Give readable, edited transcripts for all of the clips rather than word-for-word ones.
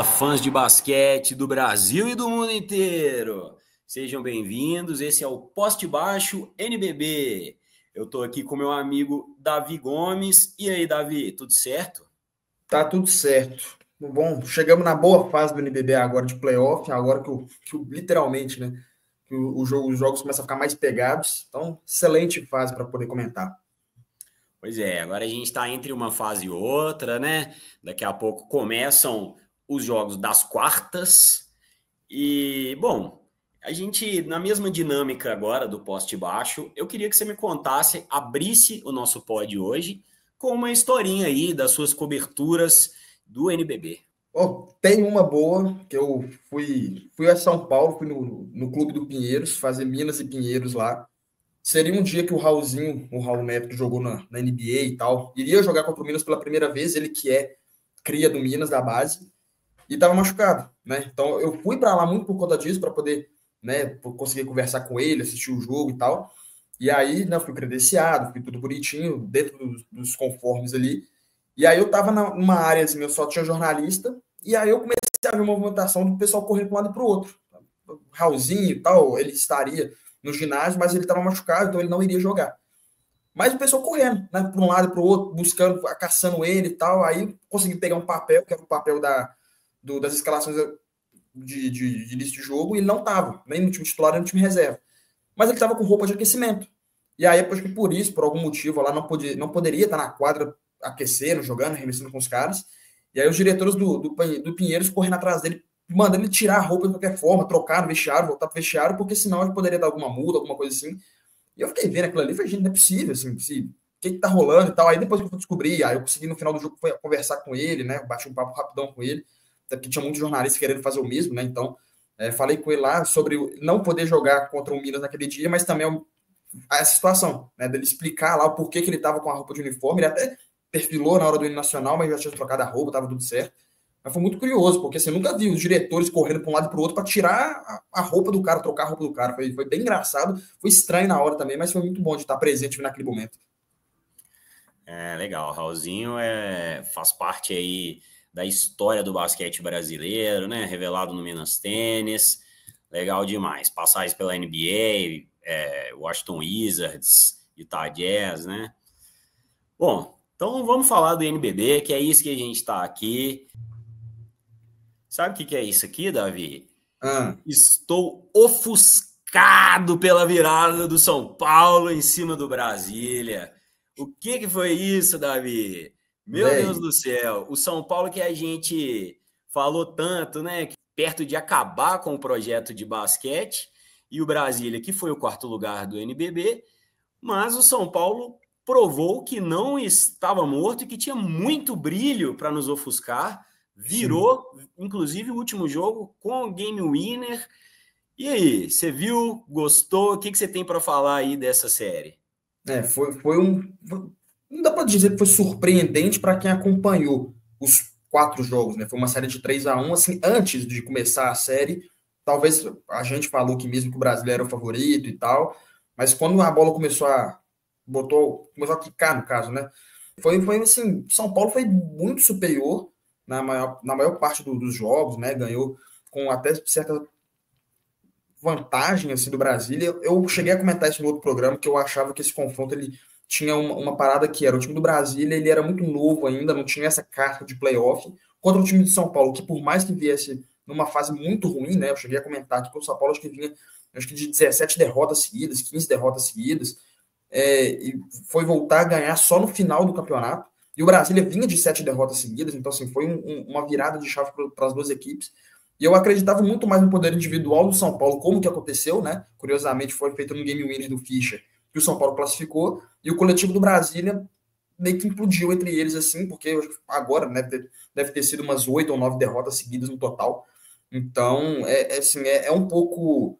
Fala, fãs de basquete do Brasil e do mundo inteiro! Sejam bem-vindos, esse é o Poste Baixo NBB. Eu tô aqui com meu amigo Davi Gomes. E aí, Davi, tudo certo? Tá tudo certo. Bom, chegamos na boa fase do NBB agora de playoff, agora literalmente, né? Os jogos começam a ficar mais pegados. Então, excelente fase para poder comentar. Pois é, agora a gente está entre uma fase e outra, né? Daqui a pouco começam os jogos das quartas. E, bom, a gente, na mesma dinâmica agora do Poste Baixo, eu queria que você me contasse, abrisse o nosso pod hoje com uma historinha aí das suas coberturas do NBB. Oh, tem uma boa, que eu fui a São Paulo, fui no Clube do Pinheiros, fazer Minas e Pinheiros lá. Seria um dia que o Raul Neto, que jogou na NBA e tal, iria jogar contra o Minas pela primeira vez, ele que é cria do Minas, da base, e estava machucado, né? Então eu fui para lá muito por conta disso, para poder, né, conseguir conversar com ele, assistir o jogo e tal. E aí, né, fui credenciado, fui tudo bonitinho, dentro dos conformes ali. E aí eu tava numa área assim, eu só tinha jornalista, e aí eu comecei a ver uma movimentação do pessoal correndo para um lado e para o outro. O Raulzinho e tal, ele estaria no ginásio, mas ele estava machucado, então ele não iria jogar. Mas o pessoal correndo, né, para um lado e para o outro, buscando, caçando ele e tal. Aí consegui pegar um papel, que era o papel das escalações de início de jogo, e ele não estava, nem no time titular, nem no time reserva. Mas ele estava com roupa de aquecimento. E aí, acho que por isso, por algum motivo, lá não poderia estar na quadra aquecendo, jogando, arremessando com os caras. E aí os diretores do Pinheiros correndo atrás dele, mandando ele tirar a roupa de qualquer forma, trocar no vestiário, voltar pro vestiário, porque senão ele poderia dar alguma multa, alguma coisa assim. E eu fiquei vendo aquilo ali, falei, gente, não é possível, assim, o que tá rolando e tal. Aí depois que eu fui descobrir, aí eu consegui no final do jogo conversar com ele, né, bati um papo rapidão com ele, até porque tinha muitos jornalistas querendo fazer o mesmo, né, então falei com ele lá sobre não poder jogar contra o Minas naquele dia, mas também essa situação, né, dele explicar lá o porquê que ele tava com a roupa de uniforme, ele até perfilou na hora do hino nacional, mas já tinha trocado a roupa, tava tudo certo. Mas foi muito curioso, porque você nunca viu os diretores correndo para um lado e para o outro para tirar a roupa do cara, trocar a roupa do cara. Foi bem engraçado, foi estranho na hora também, mas foi muito bom de estar presente naquele momento. É legal, Raulzinho faz parte aí da história do basquete brasileiro, né? Revelado no Minas Tênis, legal demais. Passagens pela NBA, Washington Wizards, Utah Jazz, né? Bom, então vamos falar do NBB, que é isso que a gente está aqui. Sabe o que é isso aqui, Davi? Ah, Estou ofuscado pela virada do São Paulo em cima do Brasília. O que foi isso, Davi? Meu Deus velho, do céu. O São Paulo que a gente falou tanto, né? Perto de acabar com o projeto de basquete. E o Brasília, que foi o quarto lugar do NBB. Mas o São Paulo provou que não estava morto e que tinha muito brilho para nos ofuscar. sim. Virou, inclusive, o último jogo com o game winner. E aí, você viu, gostou? O que você tem para falar aí dessa série? Não dá para dizer que foi surpreendente para quem acompanhou os 4 jogos, né? Foi uma série de 3-1, assim, antes de começar a série. Talvez a gente falou que mesmo que o brasileiro era o favorito e tal, mas quando a bola começou a quicar, no caso, né? Foi assim, São Paulo foi muito superior na maior parte dos jogos, né? Ganhou com até certa vantagem assim do Brasília. Eu cheguei a comentar isso no outro programa, que eu achava que esse confronto ele tinha uma parada que era o time do Brasília, ele era muito novo ainda, não tinha essa carta de playoff, contra o time de São Paulo, que por mais que viesse numa fase muito ruim, né? Eu cheguei a comentar que o São Paulo acho que vinha de 17 derrotas seguidas, 15 derrotas seguidas, e foi voltar a ganhar só no final do campeonato. E o Brasília vinha de 7 derrotas seguidas, então assim, foi uma virada de chave para as duas equipes. E eu acreditava muito mais no poder individual do São Paulo, como que aconteceu, né? Curiosamente, foi feito no game winner do Fischer, que o São Paulo classificou, e o coletivo do Brasília meio que implodiu entre eles, assim, porque agora né, deve ter sido umas 8 ou 9 derrotas seguidas no total. Então, assim, é um pouco.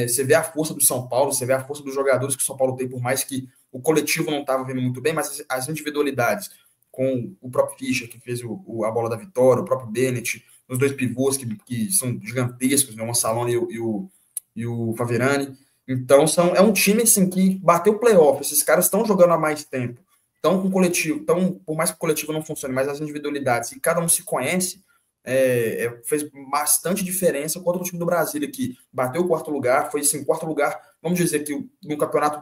Você vê a força do São Paulo, você vê a força dos jogadores que o São Paulo tem, por mais que o coletivo não estava vindo muito bem, mas as individualidades, com o próprio Fischer, que fez a bola da vitória, o próprio Bennett, os dois pivôs que são gigantescos, né, o Ansalone e o Faverani. Então, é um time assim, que bateu o playoff. Esses caras estão jogando há mais tempo. Estão com o coletivo. Por mais que o coletivo não funcione, mas as individualidades, e cada um se conhece, fez bastante diferença contra o time do Brasília, que bateu o quarto lugar, foi assim, quarto lugar, vamos dizer que no campeonato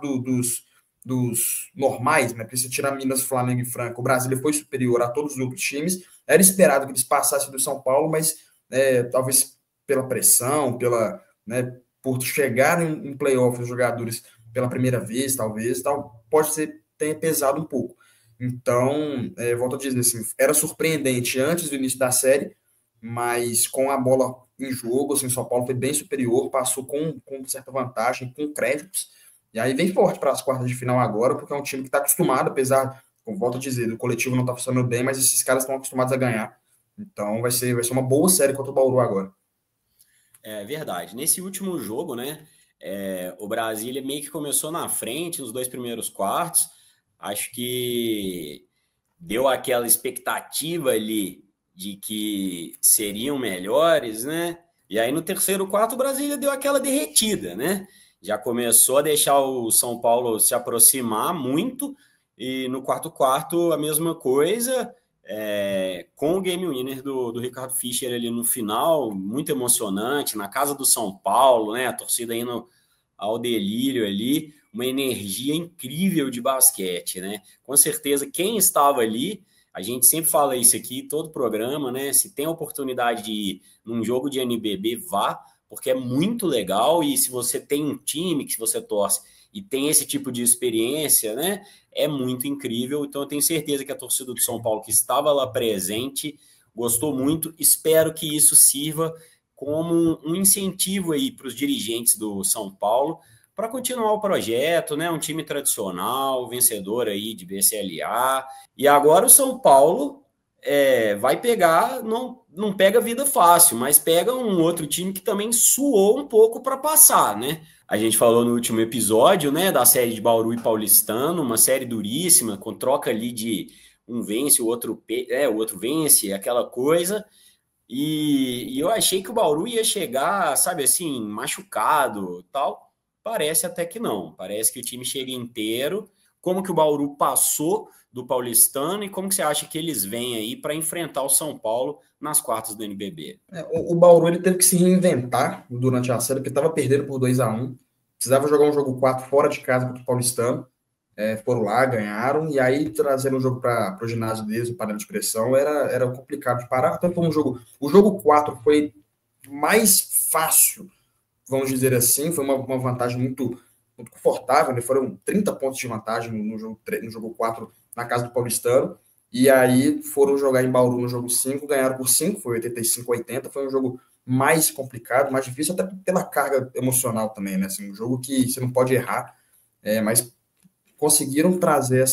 dos normais, né, porque se tirar Minas, Flamengo e Franca, o Brasília foi superior a todos os outros times, era esperado que eles passassem do São Paulo, mas talvez pela pressão, né, por chegar em playoff os jogadores pela primeira vez, talvez, pode ser tenha pesado um pouco. Então, volto a dizer assim, era surpreendente antes do início da série, mas com a bola em jogo, assim, o São Paulo foi bem superior, passou com certa vantagem, com créditos, e aí vem forte para as quartas de final agora, porque é um time que está acostumado, apesar, como volto a dizer, o coletivo não está funcionando bem, mas esses caras estão acostumados a ganhar. Então vai ser uma boa série contra o Bauru agora. É verdade. Nesse último jogo, né, o Brasília meio que começou na frente nos 2 primeiros quartos. Acho que deu aquela expectativa ali de que seriam melhores, né? E aí no terceiro quarto o Brasília deu aquela derretida, né? Já começou a deixar o São Paulo se aproximar muito e no quarto quarto a mesma coisa, com o game winner do Ricardo Fischer ali no final, muito emocionante, na casa do São Paulo, né? A torcida indo ao delírio ali, uma energia incrível de basquete, né? Com certeza, quem estava ali, a gente sempre fala isso aqui, todo programa, né? Se tem a oportunidade de ir num jogo de NBB, vá, porque é muito legal e se você tem um time que você torce e tem esse tipo de experiência, né? É muito incrível. Então, eu tenho certeza que a torcida do São Paulo que estava lá presente gostou muito. Espero que isso sirva como um incentivo aí para os dirigentes do São Paulo para continuar o projeto, né? Um time tradicional, vencedor aí de BCLA. E agora o São Paulo vai pegar, não pega vida fácil, mas pega um outro time que também suou um pouco para passar, né? A gente falou no último episódio, né, da série de Bauru e Paulistano, uma série duríssima, com troca ali de um vence, o outro vence, aquela coisa. E eu achei que o Bauru ia chegar, sabe assim, machucado, tal. Parece até que não. Parece que o time chega inteiro. Como que o Bauru passou do Paulistano e como que você acha que eles vêm aí para enfrentar o São Paulo nas quartas do NBB? O Bauru ele teve que se reinventar durante a série, porque estava perdendo por 2-1. Precisava jogar um jogo 4 fora de casa contra o Paulistano. Foram lá, ganharam, e aí trazendo o jogo para o ginásio deles, o panela de pressão, era complicado de parar. Até foi um jogo. O jogo 4 foi mais fácil, vamos dizer assim, foi uma vantagem muito confortável, né? Foram 30 pontos de vantagem no jogo 4 na casa do Paulistano. E aí foram jogar em Bauru no jogo 5, ganharam por 5, foi 85-80, foi um jogo mais complicado, mais difícil, até pela carga emocional também, né? Assim, um jogo que você não pode errar, mas conseguiram trazer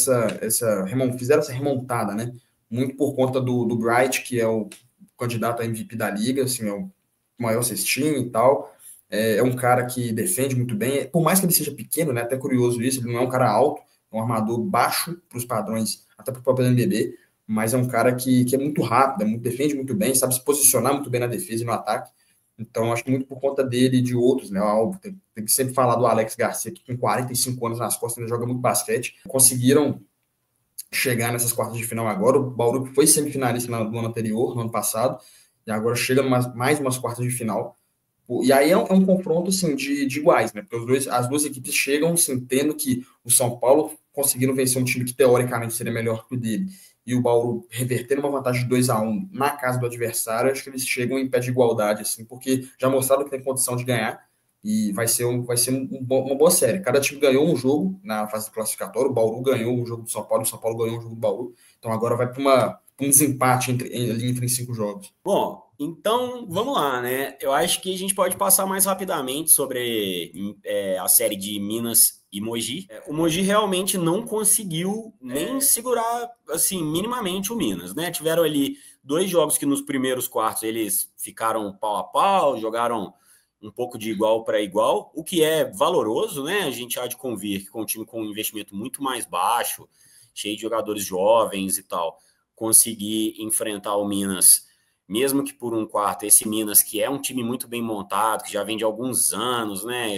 fizeram essa remontada, né? Muito por conta do Bright, que é o candidato a MVP da liga, assim, é o maior cestinho e tal. É um cara que defende muito bem, por mais que ele seja pequeno, né? Até curioso isso, ele não é um cara alto, é um armador baixo para os padrões, até para o próprio NBB, mas é um cara que é muito rápido, defende muito bem, sabe se posicionar muito bem na defesa e no ataque. Então, acho que muito por conta dele e de outros, né? Tem que sempre falar do Alex Garcia, que com 45 anos nas costas ainda joga muito basquete. Conseguiram chegar nessas quartas de final agora. O Bauru foi semifinalista no ano anterior, no ano passado, e agora chega mais umas quartas de final. E aí é um confronto assim, de iguais, né? Porque as duas equipes chegam assim, tendo que o São Paulo conseguindo vencer um time que teoricamente seria melhor que o dele, e o Bauru revertendo uma vantagem de 2-1 na casa do adversário. Acho que eles chegam em pé de igualdade, assim, porque já mostraram que tem condição de ganhar, e uma boa série. Cada time ganhou um jogo na fase classificatória, o Bauru ganhou um jogo do São Paulo, o São Paulo ganhou um jogo do Bauru, então agora vai para um desempate entre 5 jogos. Bom, então vamos lá, né? Eu acho que a gente pode passar mais rapidamente sobre a série de Minas e Mogi. O Mogi realmente não conseguiu nem segurar, assim, minimamente o Minas, né? Tiveram ali 2 jogos que nos primeiros quartos eles ficaram pau a pau, jogaram um pouco de igual para igual, o que é valoroso, né? A gente há de convir que com um time com um investimento muito mais baixo, cheio de jogadores jovens e tal, conseguir enfrentar o Minas, mesmo que por um quarto, esse Minas que é um time muito bem montado, que já vem de alguns anos, né?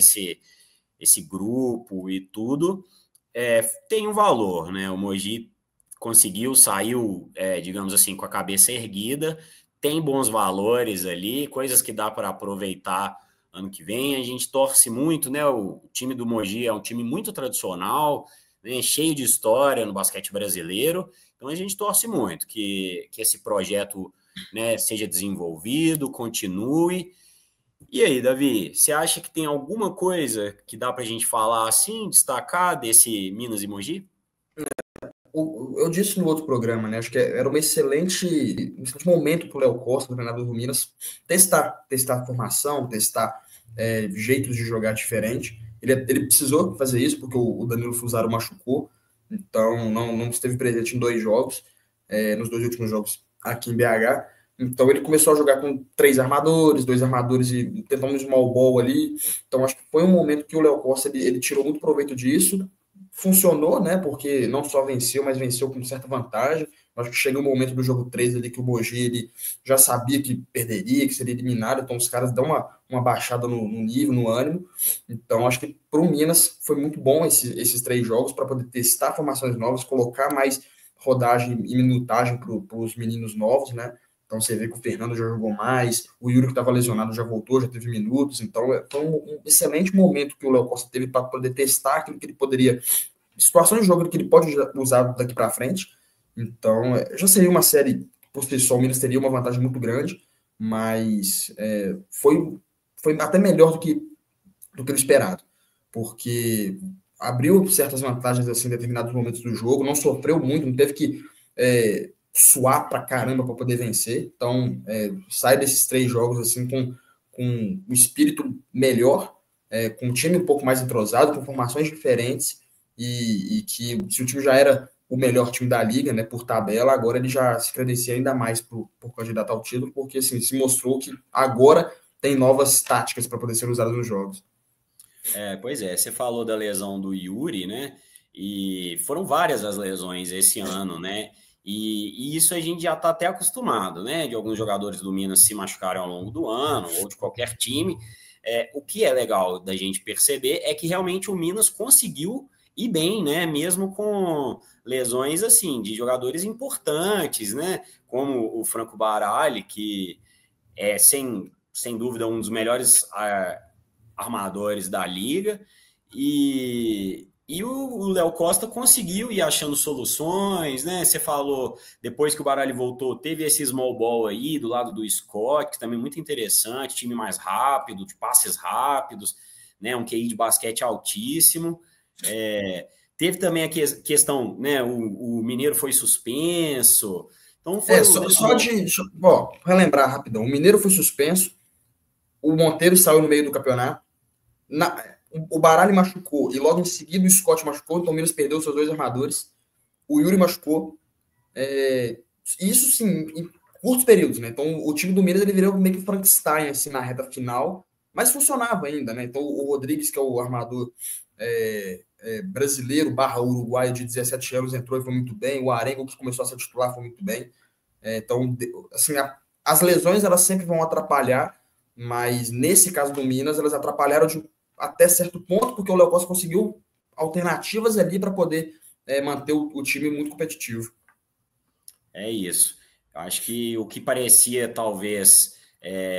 Esse grupo e tudo, tem um valor, né? O Mogi conseguiu, saiu, digamos assim, com a cabeça erguida, tem bons valores ali, coisas que dá para aproveitar ano que vem. A gente torce muito, né? O time do Mogi é um time muito tradicional, né, cheio de história no basquete brasileiro. Então a gente torce muito que esse projeto, né, seja desenvolvido, continue. E aí, Davi, você acha que tem alguma coisa que dá para a gente falar assim, destacar desse Minas e Mogi? Eu disse no outro programa, né? Acho que era um excelente momento para o Léo Costa, o treinador do Minas, testar a formação, testar jeitos de jogar diferente. Ele precisou fazer isso porque o Danilo Fusaro machucou, então não esteve presente em 2 jogos, nos 2 últimos jogos aqui em BH. Então ele começou a jogar com 3 armadores, 2 armadores e tentar um small ball ali. Então acho que foi um momento que o Léo Costa ele tirou muito proveito disso. Funcionou, né? Porque não só venceu, mas venceu com certa vantagem. Acho que chega um momento do jogo 3 ali que o Mogi ele já sabia que perderia, que seria eliminado, então os caras dão uma baixada no nível, no ânimo. Então acho que para o Minas foi muito bom esses 3 jogos para poder testar formações novas, colocar mais rodagem e minutagem para os meninos novos, né? Então você vê que o Fernando já jogou mais, o Yuri que estava lesionado já voltou, já teve minutos. Então foi um excelente momento que o Léo Costa teve para poder testar aquilo que ele poderia, situações de jogo que ele pode usar daqui para frente. Então já seria uma série, por si só, o Minas teria uma vantagem muito grande, mas foi até melhor do que o esperado, porque abriu certas vantagens assim, em determinados momentos do jogo, não sofreu muito, não teve que suar pra caramba para poder vencer. Então, sai desses 3 jogos assim com um espírito melhor, com um time um pouco mais entrosado, com formações diferentes, e que se o time já era o melhor time da liga, né, por tabela, agora ele já se credencia ainda mais por candidato ao título, porque assim, se mostrou que agora tem novas táticas para poder ser usadas nos jogos. Pois é, você falou da lesão do Yuri, né? E foram várias as lesões esse ano, né? E isso a gente já está até acostumado, né? De alguns jogadores do Minas se machucarem ao longo do ano, ou de qualquer time. O que é legal da gente perceber é que realmente o Minas conseguiu ir bem, né? Mesmo com lesões assim, de jogadores importantes, né? Como o Franco Baralli, que é sem dúvida um dos melhores armadores da liga, e o Léo Costa conseguiu ir achando soluções, né? Você falou, depois que o Baralho voltou, teve esse small ball aí do lado do Scott, que também é muito interessante, time mais rápido, de passes rápidos, né? Um QI de basquete altíssimo. Teve também a questão, né? O Mineiro foi suspenso, então foi relembrar rapidão, o Mineiro foi suspenso, o Monteiro saiu no meio do campeonato, o Baralho machucou e logo em seguida o Scott machucou, então o Minas perdeu seus 2 armadores, o Yuri machucou, isso sim, em curtos períodos, né? Então o time do Minas ele virou meio que Frankenstein assim, na reta final, mas funcionava ainda, né? Então o Rodrigues, que é o armador brasileiro / uruguaio de 17 anos, entrou e foi muito bem, o Arengo, que começou a ser titular, foi muito bem. Então, assim, as lesões elas sempre vão atrapalhar, mas nesse caso do Minas, elas atrapalharam até certo ponto, porque o Léo Costa conseguiu alternativas ali para poder manter o time muito competitivo. É isso. Eu acho que o que parecia talvez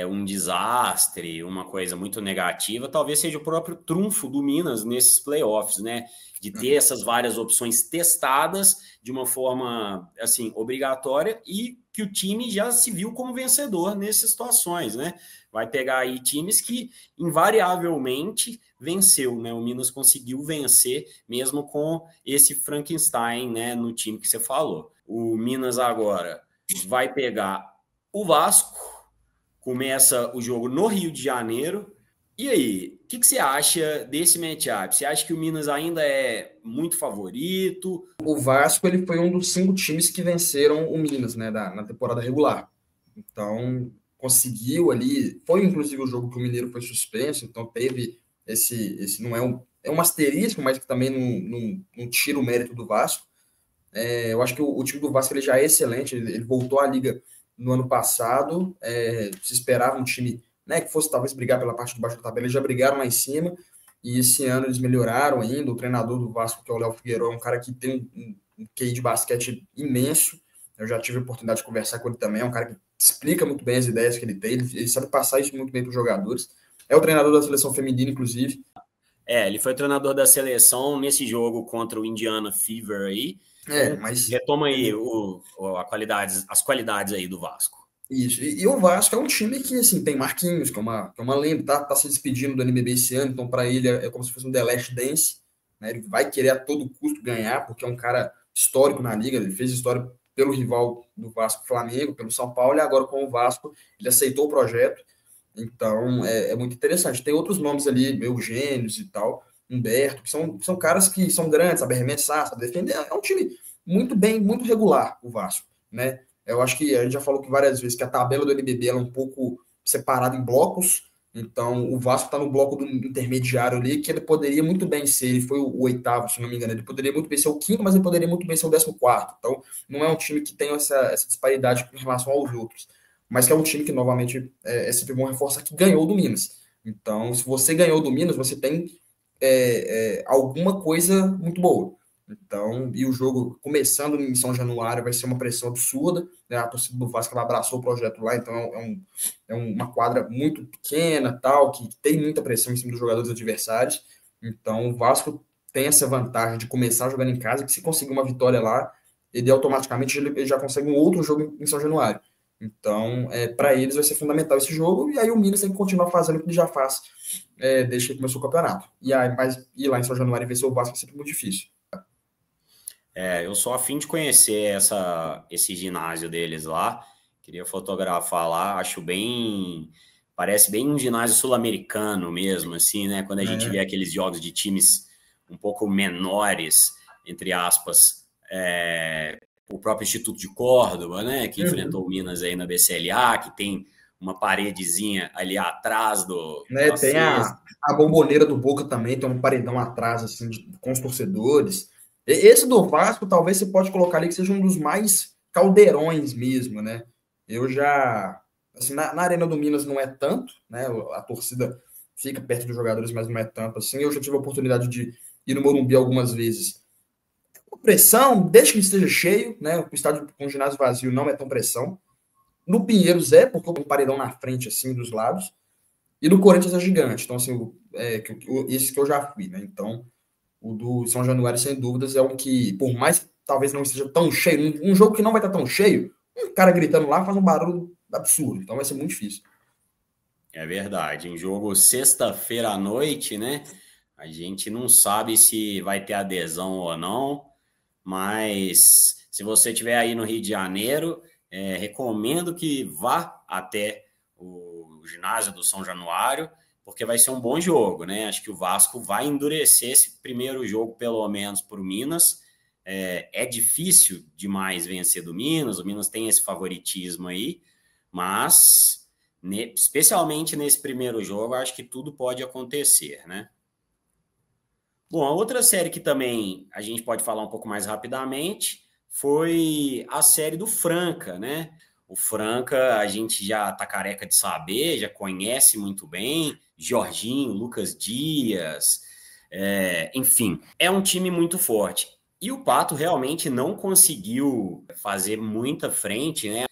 um desastre, uma coisa muito negativa, talvez seja o próprio trunfo do Minas nesses playoffs, né? De ter essas várias opções testadas de uma forma assim obrigatória e que o time já se viu como vencedor nessas situações, né? Vai pegar aí times que invariavelmente venceu, né? O Minas conseguiu vencer mesmo com esse Frankenstein, né, no time que você falou. O Minas agora vai pegar o Vasco, começa o jogo no Rio de Janeiro. E aí, o que você acha desse matchup? Você acha que o Minas ainda é muito favorito? O Vasco ele foi um dos 5 times que venceram o Minas, né, na temporada regular. Então, conseguiu ali. Foi inclusive o jogo que o Mineiro foi suspenso, então teve esse não é um asterisco, mas que também não tira o mérito do Vasco. Eu acho que o time do Vasco ele já é excelente, ele voltou à liga no ano passado, se esperava um time, né, que fosse talvez brigar pela parte de baixo da tabela, eles já brigaram lá em cima, e esse ano eles melhoraram ainda. O treinador do Vasco, que é o Léo Figueiredo, é um cara que tem um QI de basquete imenso. Eu já tive a oportunidade de conversar com ele também, é um cara que explica muito bem as ideias que ele tem, ele sabe passar isso muito bem para os jogadores. É o treinador da seleção feminina, inclusive. Ele foi treinador da seleção nesse jogo contra o Indiana Fever aí. Então, Mas retoma aí as qualidades aí do Vasco. Isso, e o Vasco é um time que, assim, tem Marquinhos, que é uma lenda, tá se despedindo do NBB esse ano, então para ele é como se fosse um The Last Dance, né? Ele vai querer a todo custo ganhar, porque é um cara histórico na liga, ele fez história pelo rival do Vasco, Flamengo, pelo São Paulo, e agora com o Vasco, ele aceitou o projeto, então é muito interessante. Tem outros nomes ali, Eugênios e tal, Humberto, que são caras que são grandes, sabem arremessar, sabem defender, é um time muito bem, muito regular, o Vasco, né? Eu acho que a gente já falou que várias vezes que a tabela do NBB ela é um pouco separada em blocos. Então, o Vasco está no bloco do intermediário ali, que ele poderia muito bem ser, ele foi o oitavo, se não me engano, ele poderia muito bem ser o quinto, mas ele poderia muito bem ser o 14º. Então, não é um time que tem essa disparidade com relação aos outros. Mas que é um time que, novamente, é sempre bom reforçar que ganhou do Minas. Então, se você ganhou do Minas, você tem alguma coisa muito boa. Então, e o jogo começando em São Januário vai ser uma pressão absurda, né? A torcida do Vasco ela abraçou o projeto lá, então é uma quadra muito pequena, tal, que tem muita pressão em cima dos jogadores adversários. Então, o Vasco tem essa vantagem de começar jogando em casa, que se conseguir uma vitória lá, ele automaticamente ele já consegue um outro jogo em São Januário. Então, para eles vai ser fundamental esse jogo, e aí o Minas tem que continuar fazendo o que ele já faz desde que começou o campeonato. E aí, mas ir lá em São Januário e vencer o Vasco é sempre muito difícil. Eu sou a fim de conhecer esse ginásio deles lá. Queria fotografar lá, parece bem um ginásio sul-americano mesmo, assim, né? Quando a gente vê aqueles jogos de times um pouco menores, entre aspas, o próprio Instituto de Córdoba, né? Que enfrentou o Minas aí na BCLA, que tem uma paredezinha ali atrás Tem a bomboneira do Boca também, tem um paredão atrás, assim, com os torcedores. Esse do Vasco, talvez você pode colocar ali que seja um dos mais caldeirões mesmo, né? Eu já... Assim, na Arena do Minas não é tanto, né? A torcida fica perto dos jogadores, mas não é tanto assim. Eu já tive a oportunidade de ir no Morumbi algumas vezes. Pressão, desde que esteja cheio, né? O estádio com o ginásio vazio não é tão pressão. No Pinheiros porque tem um paredão na frente, assim, dos lados. E no Corinthians é gigante. Então, assim, esse que eu já fui, né? Então, o do São Januário, sem dúvidas, é um que, por mais que talvez não esteja tão cheio, um jogo que não vai estar tão cheio, um cara gritando lá faz um barulho absurdo. Então vai ser muito difícil. É verdade. Em jogo sexta-feira à noite, né? A gente não sabe se vai ter adesão ou não, mas se você estiver aí no Rio de Janeiro, recomendo que vá até o ginásio do São Januário, porque vai ser um bom jogo, né? Acho que o Vasco vai endurecer esse primeiro jogo, pelo menos, por Minas. É difícil demais vencer do Minas, o Minas tem esse favoritismo aí, mas, especialmente nesse primeiro jogo, acho que tudo pode acontecer, né? Bom, a outra série que também a gente pode falar um pouco mais rapidamente foi a série do Franca, né? O Franca a gente já tá careca de saber, já conhece muito bem, Jorginho, Lucas Dias, enfim, é um time muito forte. E o Pato realmente não conseguiu fazer muita frente, né?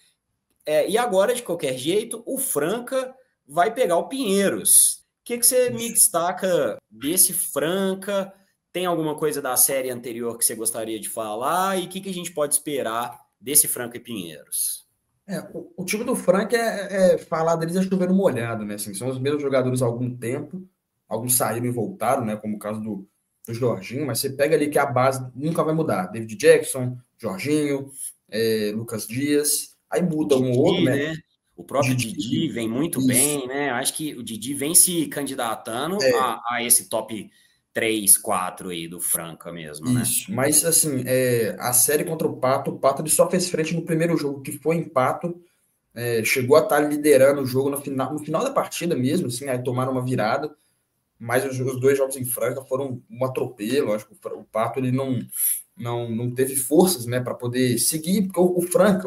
E agora, de qualquer jeito, o Franca vai pegar o Pinheiros. O que você me destaca desse Franca? Tem alguma coisa da série anterior que você gostaria de falar? E o que a gente pode esperar desse Franca e Pinheiros? O time do Franca falar deles é chover no molhado, né? Assim, são os mesmos jogadores há algum tempo, alguns saíram e voltaram, né? Como o caso do Jorginho, mas você pega ali que a base nunca vai mudar. David Jackson, Jorginho, Lucas Dias, aí muda um ou outro, né? O próprio Didi vem muito bem, né? Acho que o Didi vem se candidatando a esse top 3, 4 aí do Franca mesmo, né? Isso, mas assim, a série contra o Pato ele só fez frente no primeiro jogo, que foi empate, chegou a estar liderando o jogo no final da partida mesmo, assim, aí tomaram uma virada, mas os dois jogos em Franca foram um atropelo. Acho que o Pato ele não teve forças, né, para poder seguir, porque o Franca,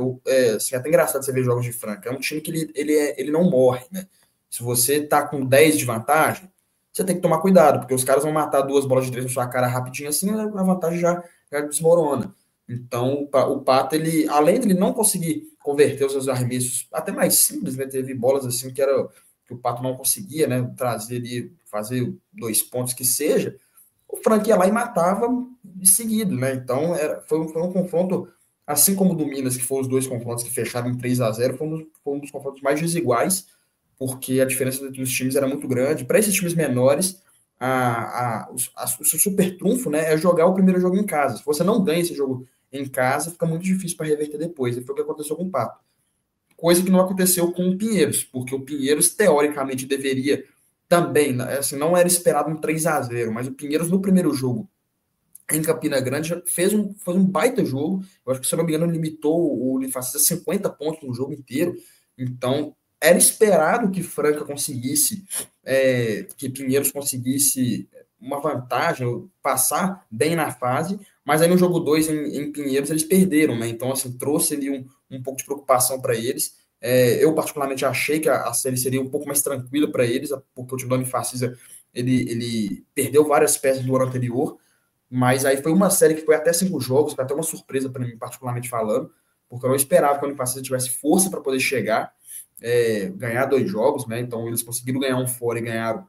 assim, é até engraçado você ver jogos de Franca, é um time que ele não morre, né? Se você tá com 10 de vantagem, você tem que tomar cuidado, porque os caras vão matar 2 bolas de 3 na sua cara rapidinho assim, a vantagem já desmorona. Então, o Pato, além de ele não conseguir converter seus arremessos até mais simples, né? Teve bolas assim que o Pato não conseguia, né? Trazer ali, fazer 2 pontos que seja. O Franca ia lá e matava de seguido, né? Então foi um confronto, assim como o do Minas, que foram os dois confrontos que fecharam em 3-0, foi um dos confrontos mais desiguais, porque a diferença entre os times era muito grande. Para esses times menores, o seu super trunfo, né, é jogar o primeiro jogo em casa. Se você não ganha esse jogo em casa, fica muito difícil para reverter depois. E foi o que aconteceu com o Pato. Coisa que não aconteceu com o Pinheiros, porque o Pinheiros, teoricamente, deveria também, assim, não era esperado um 3-0, mas o Pinheiros, no primeiro jogo, em Campina Grande, fez um baita jogo. Eu acho que, se eu não me engano, limitou o Unifacisa a 50 pontos no jogo inteiro. Então, era esperado que Franca conseguisse, que Pinheiros conseguisse uma vantagem, passar bem na fase, mas aí no jogo 2 em Pinheiros eles perderam, né? Então, assim, trouxe ali um pouco de preocupação para eles. Eu, particularmente, achei que a série seria um pouco mais tranquila para eles, porque o time do Unifacisa ele perdeu várias peças do ano anterior, mas aí foi uma série que foi até 5 jogos, foi até uma surpresa para mim, particularmente falando, porque eu não esperava que o Unifacisa tivesse força para poder chegar, ganhar 2 jogos, né? Então eles conseguiram ganhar um fora e ganharam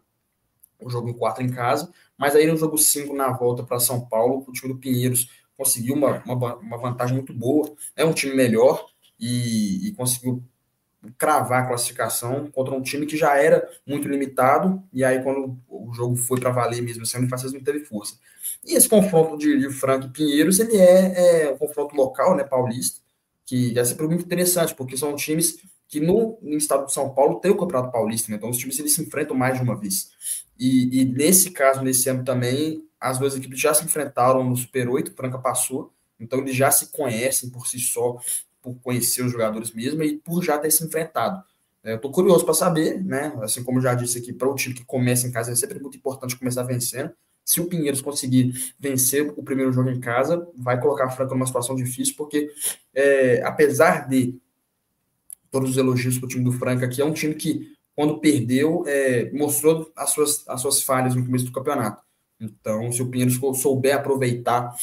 o jogo em 4 em casa, mas aí no jogo 5, na volta para São Paulo, o time do Pinheiros conseguiu uma vantagem muito boa, é um time melhor e conseguiu cravar a classificação contra um time que já era muito limitado, e aí quando o jogo foi para valer mesmo, assim, o Unifacisa não teve força. E esse confronto de Franca e Pinheiros, ele é um confronto local, né, paulista, que é sempre muito interessante, porque são times que no estado de São Paulo tem o Campeonato Paulista, né, então os times eles se enfrentam mais de uma vez. E nesse caso, nesse ano também, as duas equipes já se enfrentaram no Super 8, Franca passou, então eles já se conhecem por si só, por conhecer os jogadores mesmo e por já ter se enfrentado. Eu estou curioso para saber, né? Assim como eu já disse aqui, para o time que começa em casa é sempre muito importante começar vencendo. Se o Pinheiros conseguir vencer o primeiro jogo em casa, vai colocar a Franca numa situação difícil, porque apesar de todos os elogios para o time do Franca, que é um time que, quando perdeu, mostrou as suas falhas no começo do campeonato. Então, se o Pinheiros souber aproveitar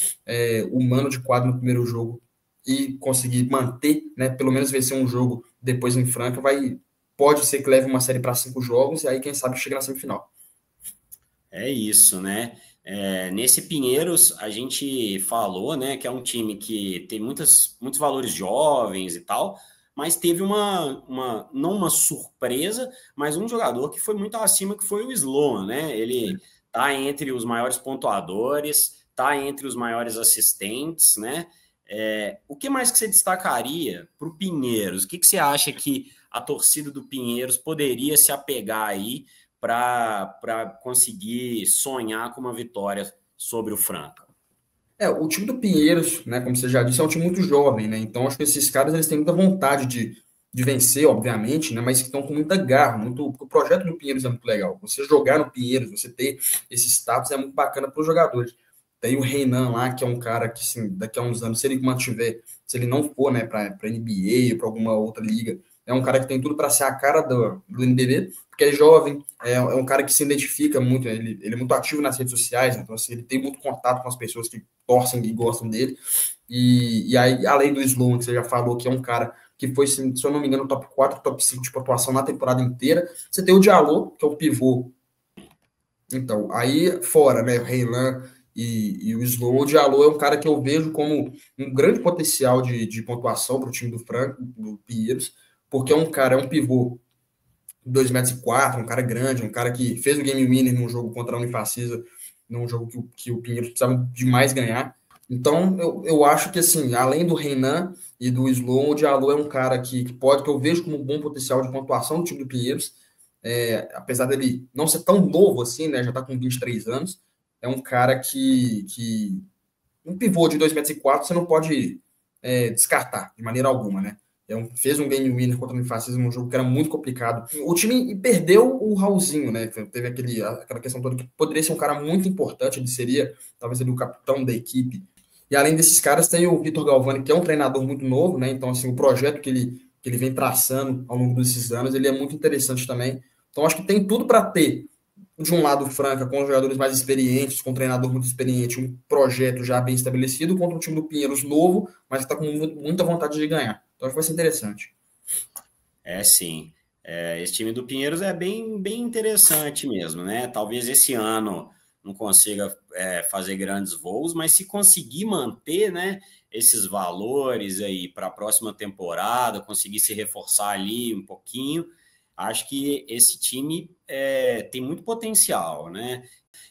o mano de quadro no primeiro jogo e conseguir manter, né, pelo menos vencer um jogo depois em Franca, pode ser que leve uma série para 5 jogos e aí, quem sabe, chega na semifinal. É isso, né? Nesse Pinheiros, a gente falou, né, que é um time que tem muitos valores jovens e tal, mas teve não uma surpresa, mas um jogador que foi muito acima, que foi o Sloan, né? Ele tá entre os maiores pontuadores, tá entre os maiores assistentes, né? O que mais que você destacaria para o Pinheiros? O que você acha que a torcida do Pinheiros poderia se apegar aí para conseguir sonhar com uma vitória sobre o Franca? O time do Pinheiros, né, como você já disse, é um time muito jovem, né? Então acho que esses caras eles têm muita vontade de vencer, obviamente, né? Mas estão com muita garra, porque o projeto do Pinheiros é muito legal. Você jogar no Pinheiros, você ter esse status é muito bacana para os jogadores. Tem o Reinan lá, que é um cara que, assim, daqui a uns anos, se ele não for, né, para NBA ou para alguma outra liga, é um cara que tem tudo para ser a cara do NBB, porque é jovem, é um cara que se identifica muito, ele é muito ativo nas redes sociais, então assim, ele tem muito contato com as pessoas que torcem e gostam dele. E aí, além do Sloan, que você já falou, que é um cara que foi, se eu não me engano, top 4, top 5 de pontuação na temporada inteira, você tem o Diallo, que é o pivô. Então, aí fora, né, o Reilan e o Sloan, o Diallo é um cara que eu vejo como um grande potencial de pontuação para o time do Franco, do Pinheiros, porque é um pivô 2,04 m, um cara grande, um cara que fez o game winner num jogo contra a Unifacisa, num jogo que o Pinheiros precisava demais ganhar. Então, eu acho que, assim, além do Reinan e do Sloan, o Diallo é um cara que eu vejo como um bom potencial de pontuação do time do Pinheiros, apesar dele não ser tão novo assim, né, já está com 23 anos, é um cara que um pivô de 2,04 m você não pode descartar de maneira alguma, né? Fez um game winner contra o Unifacisa num jogo que era muito complicado. O time perdeu o Raulzinho, né? Teve aquela questão toda que poderia ser um cara muito importante, ele seria talvez ele, o capitão da equipe. E além desses caras, tem o Vitor Galvani, que é um treinador muito novo, né? Então, assim, o projeto que ele vem traçando ao longo desses anos, ele é muito interessante também. Então, acho que tem tudo para ter, de um lado, Franca, com os jogadores mais experientes, com um treinador muito experiente, um projeto já bem estabelecido, contra um time do Pinheiros novo, mas que está com muita vontade de ganhar. Então acho que vai ser interessante. Sim. Esse time do Pinheiros é bem interessante mesmo, né? Talvez esse ano não consiga fazer grandes voos, mas se conseguir manter, né, esses valores aí para a próxima temporada, conseguir se reforçar ali um pouquinho, acho que esse time tem muito potencial, né?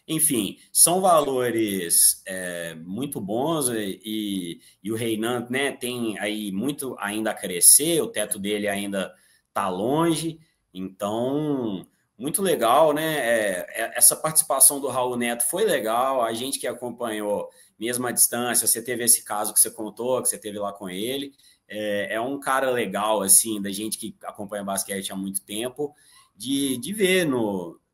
Enfim, são valores muito bons e o Reinan, né, tem aí muito ainda a crescer, o teto dele ainda está longe, então muito legal, né? Essa participação do Raul Neto foi legal, a gente que acompanhou mesmo à distância, você teve esse caso que você contou, que você teve lá com ele, é um cara legal, assim, da gente que acompanha basquete há muito tempo, de ver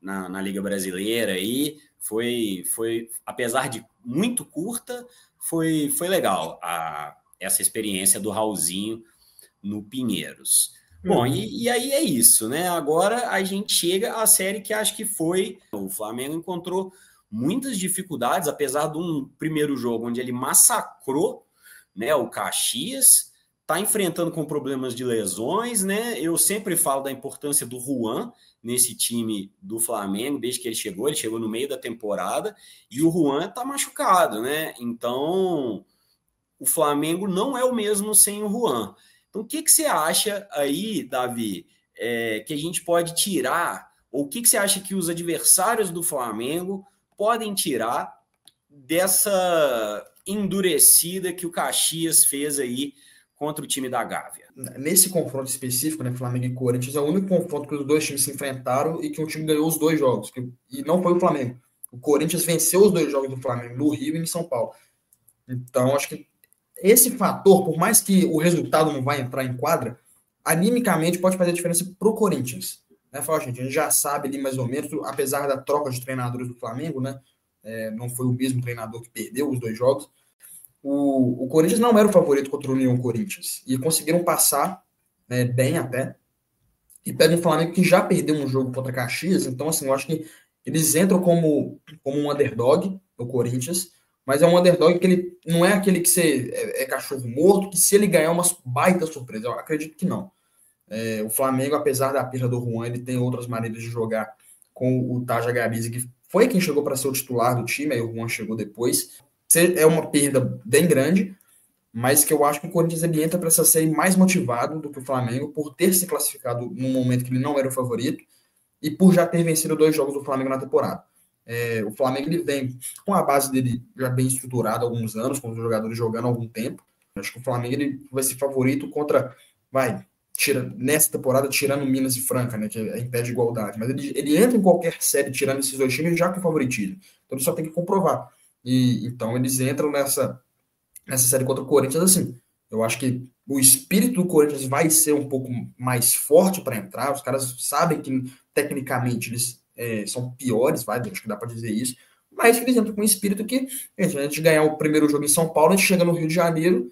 na Liga Brasileira aí, foi apesar de muito curta, foi legal essa experiência do Raulzinho no Pinheiros. Bom, e aí é isso, né? Agora a gente chega à série que acho que foi. O Flamengo encontrou muitas dificuldades, apesar de um primeiro jogo onde ele massacrou, né, o Caxias, está enfrentando com problemas de lesões, né? Eu sempre falo da importância do Juan nesse time do Flamengo, desde que ele chegou no meio da temporada, e o Juan está machucado, né? Então, o Flamengo não é o mesmo sem o Juan. Então, o que você acha aí, Davi, que a gente pode tirar, ou o que você acha que os adversários do Flamengo podem tirar dessa endurecida que o Caxias fez aí contra o time da Gávea? Nesse confronto específico, né, Flamengo e Corinthians, é o único confronto que os dois times se enfrentaram e que um time ganhou os dois jogos, e não foi o Flamengo. O Corinthians venceu os dois jogos do Flamengo, no Rio e em São Paulo. Então, acho que esse fator, por mais que o resultado não vai entrar em quadra, animicamente pode fazer diferença para o Corinthians. Né? Fala, gente, a gente já sabe ali mais ou menos, apesar da troca de treinadores do Flamengo, né? Não foi o mesmo treinador que perdeu os dois jogos. O Corinthians não era o favorito contra o União Corinthians. E conseguiram passar, né, bem até. E pega um Flamengo que já perdeu um jogo contra Caxias. Então, assim, eu acho que eles entram como um underdog, o Corinthians, mas é um underdog que ele não é aquele que você cachorro morto, que se ele ganhar uma baita surpresa. Eu acredito que não. O Flamengo, apesar da perda do Juan, ele tem outras maneiras de jogar com o Taja Gabisa, que foi quem chegou para ser o titular do time, aí o Juan chegou depois. É uma perda bem grande, mas que eu acho que o Corinthians ele entra para essa série mais motivado do que o Flamengo, por ter se classificado num momento que ele não era o favorito e por já ter vencido dois jogos do Flamengo na temporada. O Flamengo ele vem com a base dele já bem estruturada há alguns anos, com os jogadores jogando há algum tempo. Acho que o Flamengo ele vai ser favorito contra, nessa temporada tirando Minas e Franca, né, que é em pé de igualdade, mas ele entra em qualquer série tirando esses dois times já com favoritismo. Então ele só tem que comprovar. E então eles entram nessa série contra o Corinthians, assim, eu acho que o espírito do Corinthians vai ser um pouco mais forte para entrar, os caras sabem que tecnicamente eles são piores, acho que dá para dizer isso, mas que eles entram com um espírito que, a gente ganhar o primeiro jogo em São Paulo, a gente chega no Rio de Janeiro,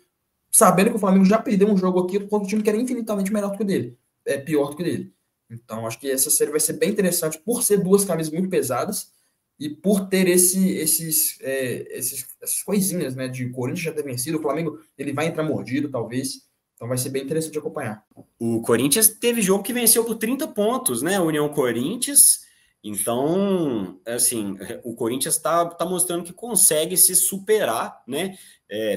sabendo que o Flamengo já perdeu um jogo aqui contra um time que era infinitamente melhor do que o dele, pior do que o dele. Então, acho que essa série vai ser bem interessante por ser duas camisas muito pesadas, e por ter essas coisinhas, né, de Corinthians já ter vencido, o Flamengo ele vai entrar mordido, talvez. Então vai ser bem interessante de acompanhar. O Corinthians teve jogo que venceu por 30 pontos, né? União Corinthians. Então, assim, o Corinthians está mostrando que consegue se superar, né?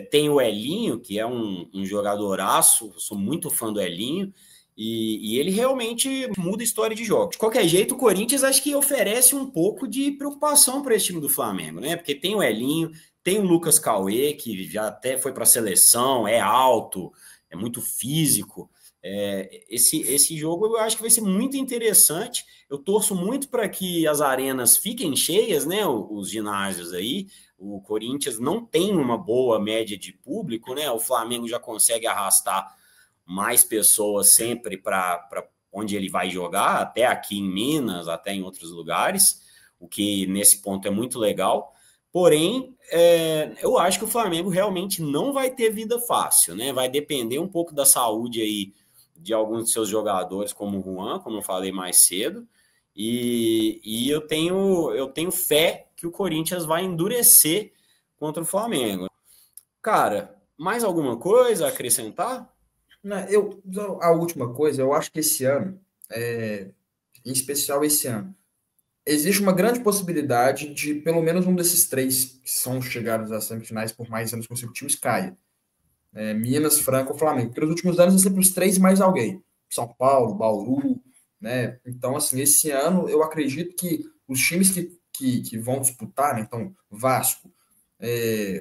Tem o Elinho, que é um jogadoraço, sou muito fã do Elinho, e ele realmente muda a história de jogo. De qualquer jeito, o Corinthians acho que oferece um pouco de preocupação para esse time do Flamengo, né? Porque tem o Elinho, tem o Lucas Cauê, que já até foi para a seleção, é alto, é muito físico. Esse jogo eu acho que vai ser muito interessante. Eu torço muito para que as arenas fiquem cheias, né? Os ginásios aí. O Corinthians não tem uma boa média de público, né? O Flamengo já consegue arrastar mais pessoas sempre para onde ele vai jogar, até aqui em Minas, até em outros lugares, o que nesse ponto é muito legal. Porém, eu acho que o Flamengo realmente não vai ter vida fácil, né? Vai depender um pouco da saúde aí de alguns de seus jogadores, como o Juan, como eu falei mais cedo, e eu tenho fé que o Corinthians vai endurecer contra o Flamengo. Cara, mais alguma coisa a acrescentar? Né, a última coisa, eu acho que esse ano, em especial esse ano, existe uma grande possibilidade de pelo menos um desses três que são chegados às semifinais por mais anos consecutivos caia. Minas, Franca ou Flamengo. Porque nos últimos anos é sempre os três mais alguém. São Paulo, Bauru, né? Então, assim, esse ano eu acredito que os times que vão disputar, né? Então, Vasco,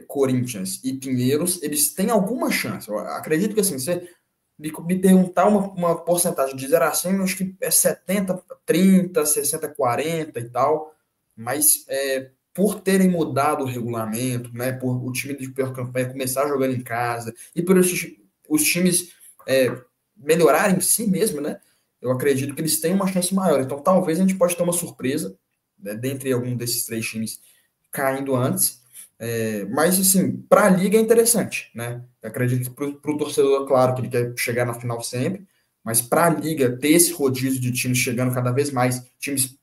Corinthians e Pinheiros, eles têm alguma chance. Eu acredito que, assim, você me perguntar uma porcentagem de 0 a 100, eu acho que é 70-30, 60-40 e tal, mas por terem mudado o regulamento, né, por o time de pior campanha começar jogando em casa e por os times melhorarem em si mesmo, né, eu acredito que eles têm uma chance maior. Então, talvez a gente pode ter uma surpresa, né, dentre algum desses três times caindo antes. Mas, assim, para a liga é interessante, né? Eu acredito que para o torcedor, claro, que ele quer chegar na final sempre, mas para a liga ter esse rodízio de times chegando cada vez mais, times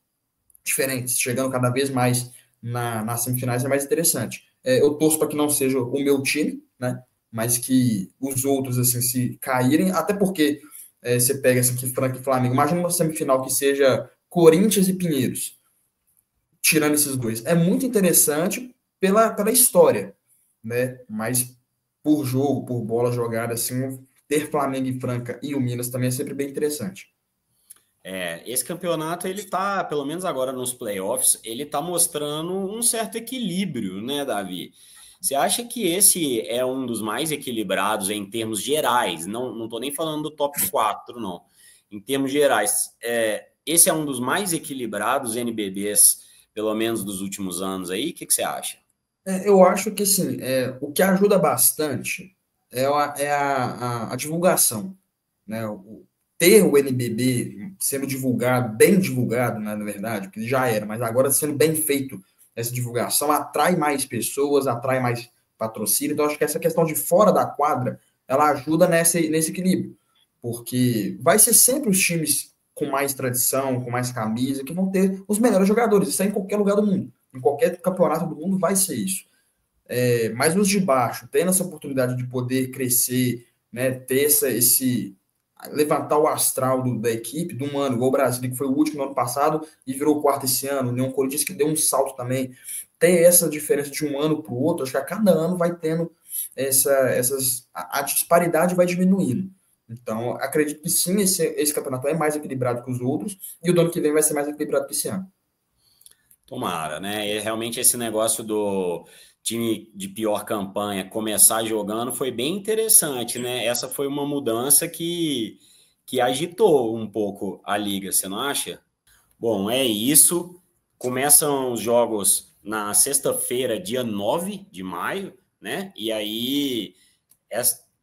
diferentes, chegando cada vez mais nas semifinais é mais interessante. Eu torço para que não seja o meu time, né? Mas que os outros, assim, se caírem, até porque você pega assim, que Franca e Flamengo, imagina uma semifinal que seja Corinthians e Pinheiros, tirando esses dois. É muito interessante pela história, né? Mas por jogo, por bola jogada, assim, ter Flamengo e Franca e o Minas também é sempre bem interessante. Esse campeonato, ele tá, pelo menos agora nos playoffs, ele tá mostrando um certo equilíbrio, né, Davi? Você acha que esse é um dos mais equilibrados em termos gerais? Não tô nem falando do top 4, não. Em termos gerais, esse é um dos mais equilibrados NBBs, pelo menos dos últimos anos aí? O que você acha? Eu acho que, assim, o que ajuda bastante é a divulgação, né? Ter o NBB sendo divulgado, bem divulgado, né, na verdade, porque já era, mas agora sendo bem feito essa divulgação, atrai mais pessoas, atrai mais patrocínio. Então, acho que essa questão de fora da quadra, ela ajuda nesse equilíbrio, porque vai ser sempre os times com mais tradição, com mais camisa, que vão ter os melhores jogadores. Isso é em qualquer lugar do mundo. Em qualquer campeonato do mundo vai ser isso. Mas os de baixo, tendo essa oportunidade de poder crescer, né, ter levantar o astral da equipe, de um ano, igual o Brasil, que foi o último no ano passado e virou o quarto esse ano, né, um Corinthians que deu um salto também, ter essa diferença de um ano para o outro, acho que a cada ano vai tendo a disparidade vai diminuindo. Então, acredito que sim, esse campeonato é mais equilibrado que os outros, e o do ano que vem vai ser mais equilibrado que esse ano. Tomara, né? E realmente esse negócio do time de pior campanha começar jogando foi bem interessante, né? Essa foi uma mudança que agitou um pouco a liga, você não acha? Bom, é isso. Começam os jogos na sexta-feira, dia 9 de maio, né? E aí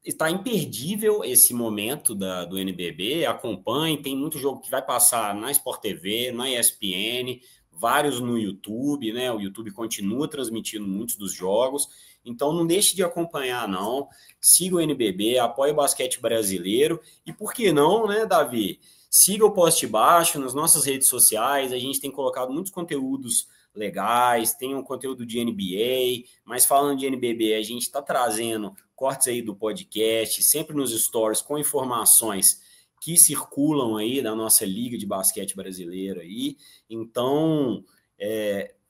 está imperdível esse momento do NBB. Acompanhe, tem muito jogo que vai passar na Sport TV, na ESPN, vários no YouTube, né? O YouTube continua transmitindo muitos dos jogos. Então não deixe de acompanhar, não. Siga o NBB, apoie o basquete brasileiro. E por que não, né, Davi? Siga o Poste Baixo nas nossas redes sociais. A gente tem colocado muitos conteúdos legais, tem um conteúdo de NBA, mas falando de NBB, a gente está trazendo cortes aí do podcast, sempre nos stories com informações que circulam aí da nossa Liga de Basquete Brasileira aí. Então,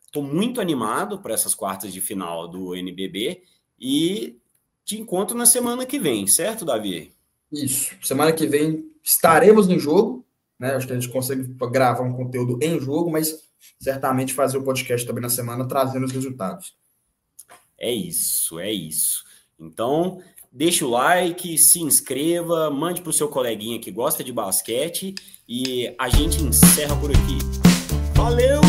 estou muito animado para essas quartas de final do NBB e te encontro na semana que vem, certo, Davi? Isso. Semana que vem estaremos no jogo, né? Acho que a gente consegue gravar um conteúdo em jogo, mas certamente fazer o podcast também na semana trazendo os resultados. É isso, é isso. Então, deixa o like, se inscreva, mande para o seu coleguinha que gosta de basquete e a gente encerra por aqui. Valeu!